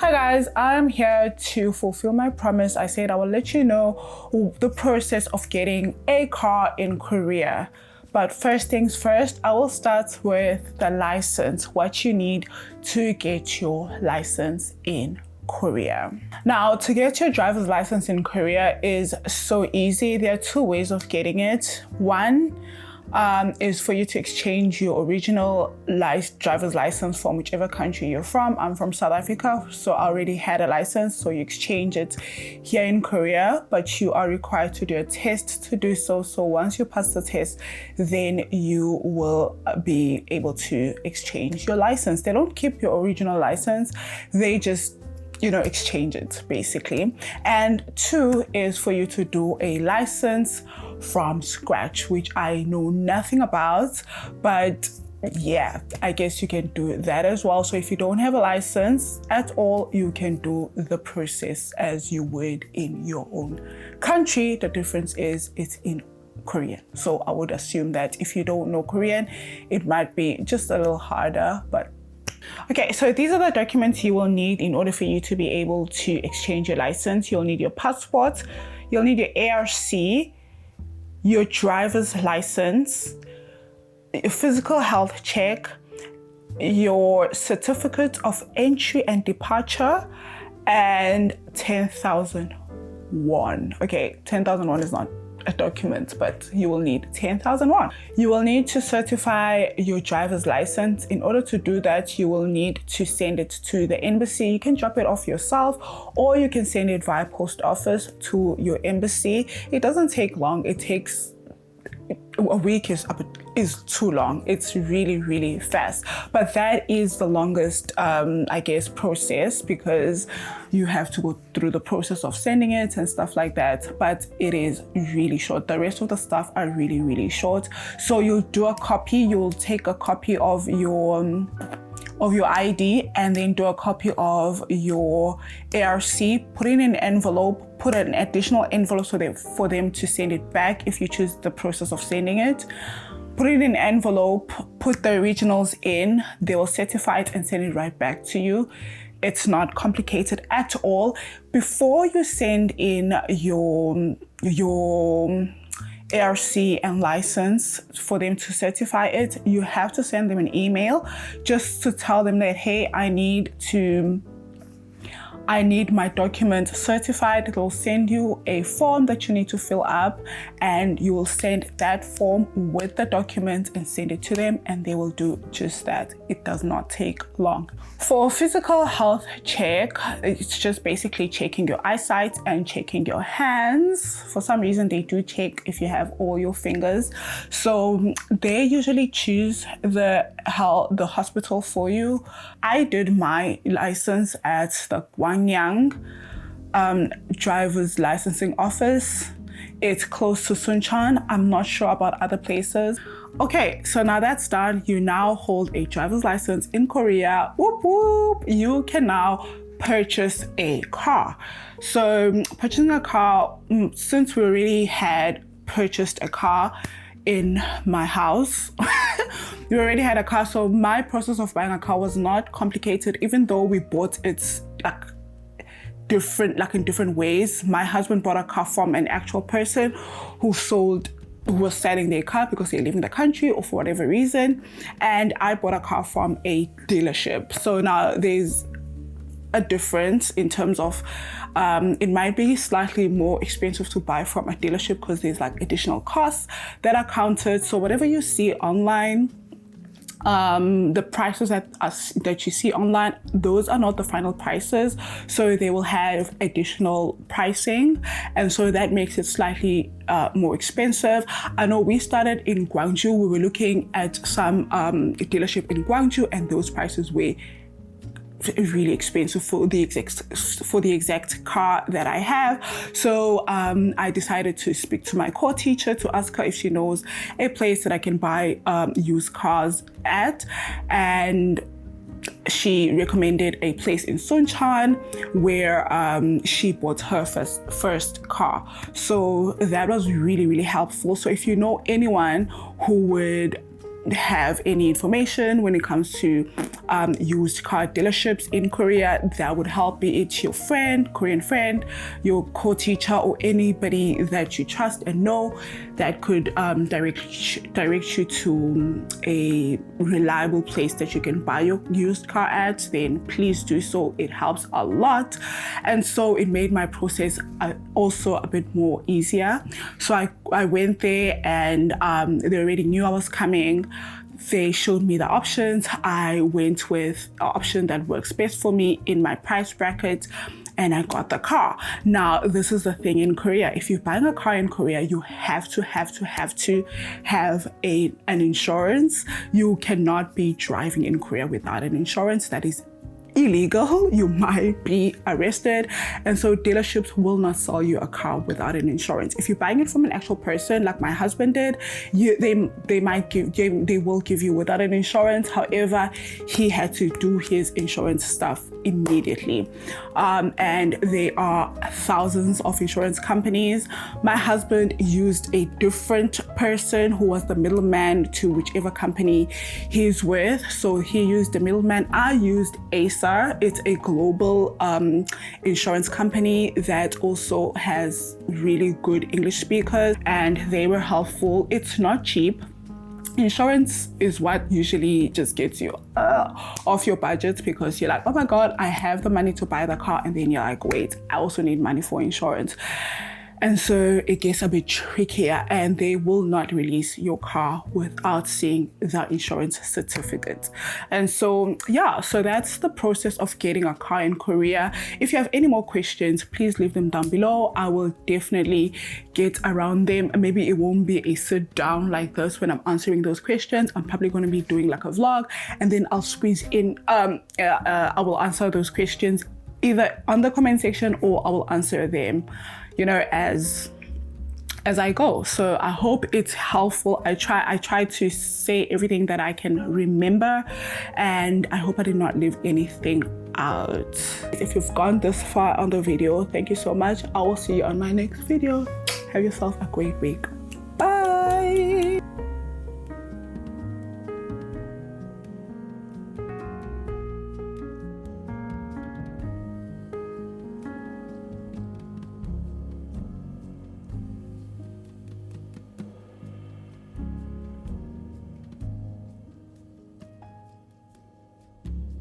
Hi guys, I'm here to fulfill my promise. I said I will let you know the process of getting a car in Korea. But first things first, I will start with the license, what you need to get your license in Korea. Now, to get your driver's license in Korea is so easy. There are two ways of getting it. One is for you to exchange your original driver's license from whichever country you're from. I'm from South Africa, so I already had a license, so you exchange it here in Korea, but you are required to do a test to do so. So once you pass the test, then you will be able to exchange your license. They don't keep your original license, they just exchange it basically. And two is for you to do a license from scratch, which I know nothing about, but yeah, I guess you can do that as well. So if you don't have a license at all, you can do the process as you would in your own country. The difference is it's in Korean. So I would assume that if you don't know Korean, it might be just a little harder, but okay, so these are the documents you will need in order for you to be able to exchange your license. You'll need your passport, you'll need your ARC, your driver's license, a physical health check, your certificate of entry and departure, and 10,000 won. Okay, 10,000 won is not a document, but you will need 10,000 won. You will need to certify your driver's license. In order to do that, you will need to send it to the embassy. You can drop it off yourself, or you can send it via post office to your embassy. It doesn't take long. It takes a week is too long. It's really fast, but that is the longest process, because you have to go through the process of sending it and stuff like that, but it is really short. The rest of the stuff are really short. So you'll do a copy, you'll take a copy of your ID and then do a copy of your ARC, put it in an envelope, put an additional envelope for them to send it back if you choose the process of sending it. Put it in an envelope, put the originals in, they will certify it and send it right back to you. It's not complicated at all. Before you send in your ARC and license for them to certify it, you have to send them an email just to tell them that, hey, I need my document certified. They'll send you a form that you need to fill up, and you will send that form with the document and send it to them, and they will do just that. It does not take long. For physical health check, it's just basically checking your eyesight and checking your hands. For some reason, they do check if you have all your fingers. So they usually choose the hospital for you. I did my license at the Gwangyang driver's licensing office. It's close to Suncheon. I'm not sure about other places. Okay, so now that's done. You now hold a driver's license in Korea. Whoop whoop. You can now purchase a car. So purchasing a car, since we already had purchased a car in my house, we already had a car, so my process of buying a car was not complicated, even though we bought it in different ways. My husband bought a car from an actual person who was selling their car because they're leaving the country or for whatever reason, and I bought a car from a dealership. So now there's a difference in terms of it might be slightly more expensive to buy from a dealership because there's additional costs that are counted. So whatever you see online, the prices that you see online, those are not the final prices, so they will have additional pricing, and so that makes it slightly more expensive. I know we started in Gwangju. We were looking at some dealership in Gwangju, and those prices were really expensive for the exact car that I have. So I decided to speak to my core teacher to ask her if she knows a place that I can buy used cars at, and she recommended a place in Suncheon where she bought her first car. So that was really helpful. So if you know anyone who would have any information when it comes to used car dealerships in Korea, that would help, be it your friend, Korean friend, your co-teacher, or anybody that you trust and know that could direct you to a reliable place that you can buy your used car at, then please do so. It helps a lot. And so it made my process also a bit more easier. So I went there, and they already knew I was coming. They showed me the options. I went with the option that works best for me in my price bracket, and I got the car. Now, this is the thing in Korea. If you're buying a car in Korea, you have to have an insurance. You cannot be driving in Korea without an insurance. That is illegal. You might be arrested, and so dealerships will not sell you a car without an insurance. If you're buying it from an actual person, like my husband did, they will give you without an insurance. However, he had to do his insurance stuff immediately, and there are thousands of insurance companies. My husband used a different person who was the middleman to whichever company he's with, so he used the middleman. I used Ace. It's a global insurance company that also has really good English speakers, and they were helpful. It's not cheap. Insurance is what usually just gets you off your budget, because you're like, oh my God, I have the money to buy the car, and then you're like, wait, I also need money for insurance. And so it gets a bit trickier, and they will not release your car without seeing the insurance certificate. And so, yeah, so that's the process of getting a car in Korea. If you have any more questions, please leave them down below. I will definitely get around them. Maybe it won't be a sit down like this when I'm answering those questions. I'm probably going to be doing like a vlog, and then I'll squeeze in, I will answer those questions either on the comment section, or I will answer them, you know, as I go. So I hope it's helpful. I try to say everything that I can remember, and I hope I did not leave anything out. If you've gone this far on the video, thank you so much. I will see you on my next video. Have yourself a great week.